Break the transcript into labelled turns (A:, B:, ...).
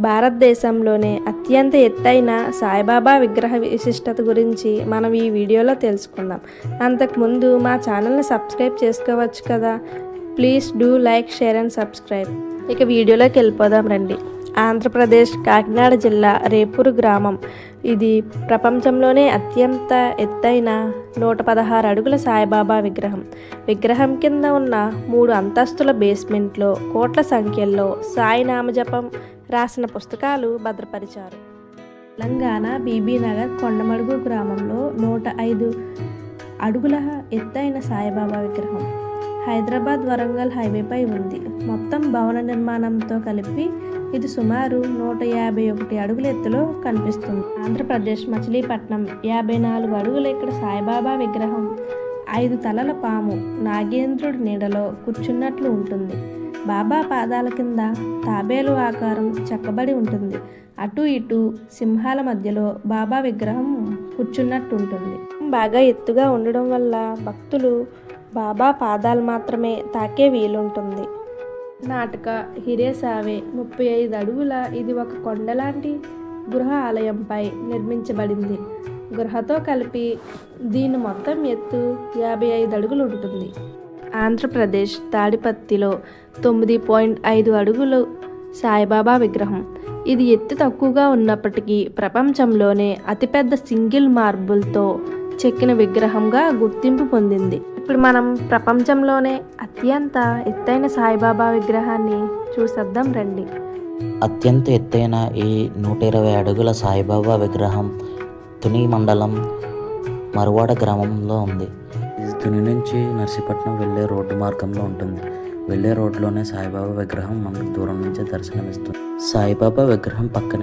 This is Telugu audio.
A: భారతదేశంలోనే అత్యంత ఎత్తైన సాయిబాబా విగ్రహ విశిష్టత గురించి మనం ఈ వీడియోలో తెలుసుకుందాం. అంతకుముందు మా ఛానల్ని సబ్స్క్రైబ్ చేసుకోవచ్చు కదా. Please do like, share and subscribe. ఇక వీడియోలోకి వెళ్ళిపోదాం రండి. ఆంధ్రప్రదేశ్ కాకినాడ జిల్లా రేపూరు గ్రామం. ఇది ప్రపంచంలోనే అత్యంత ఎత్తైన 116 అడుగుల సాయిబాబా విగ్రహం. విగ్రహం కింద ఉన్న 3 అంతస్తుల బేస్మెంట్లో కోట్ల సంఖ్యలో సాయి నామజపం రాసిన పుస్తకాలు భద్రపరిచారు. తెలంగాణ బీబీనగర్ కొండమడుగు గ్రామంలో 105 అడుగుల ఎత్తైన సాయిబాబా విగ్రహం హైదరాబాద్ వరంగల్ హైవేపై ఉంది. మొత్తం భవన నిర్మాణంతో కలిపి ఇది సుమారు 151 అడుగుల ఎత్తులో కనిపిస్తుంది. ఆంధ్రప్రదేశ్ మచిలీపట్నం 54 అడుగుల ఇక్కడ సాయిబాబా విగ్రహం 5 తలల పాము నాగేంద్రుడి నీడలో కూర్చున్నట్లు ఉంటుంది. బాబా పాదాల కింద తాబేలు ఆకారం చెక్కబడి ఉంటుంది. అటు ఇటు సింహాల మధ్యలో బాబా విగ్రహం కూర్చున్నట్టు ఉంటుంది. బాగా ఎత్తుగా ఉండడం వల్ల భక్తులు బాబా పాదాలు మాత్రమే తాకే వీలుంటుంది. నాటక హిరేసావే 35 అడుగుల ఇది ఒక కొండలాంటి గృహ ఆలయంపై నిర్మించబడింది. గృహతో కలిపి దీని మొత్తం ఎత్తు 55 అడుగులు ఉంటుంది. ఆంధ్రప్రదేశ్ తాడిపత్రిలో 9.5 అడుగులు సాయిబాబా విగ్రహం. ఇది ఎత్తు తక్కువగా ఉన్నప్పటికీ ప్రపంచంలోనే అతిపెద్ద సింగిల్ మార్బుల్తో చెక్కిన విగ్రహంగా గుర్తింపు పొందింది. ఇప్పుడు మనం ప్రపంచంలోనే అత్యంత ఎత్తైన సాయిబాబా విగ్రహాన్ని చూసేద్దాం రండి.
B: అత్యంత ఎత్తైన ఈ 120 అడుగుల సాయిబాబా విగ్రహం తుని మండలం మరువాడ గ్రామంలో ఉంది. ఇది తుని నుంచి నర్సీపట్నం వెళ్ళే రోడ్డు మార్గంలో ఉంటుంది. వెళ్ళే రోడ్లోనే సాయిబాబా విగ్రహం మనకు దూరం నుంచి దర్శనమిస్తుంది. సాయిబాబా విగ్రహం పక్కనే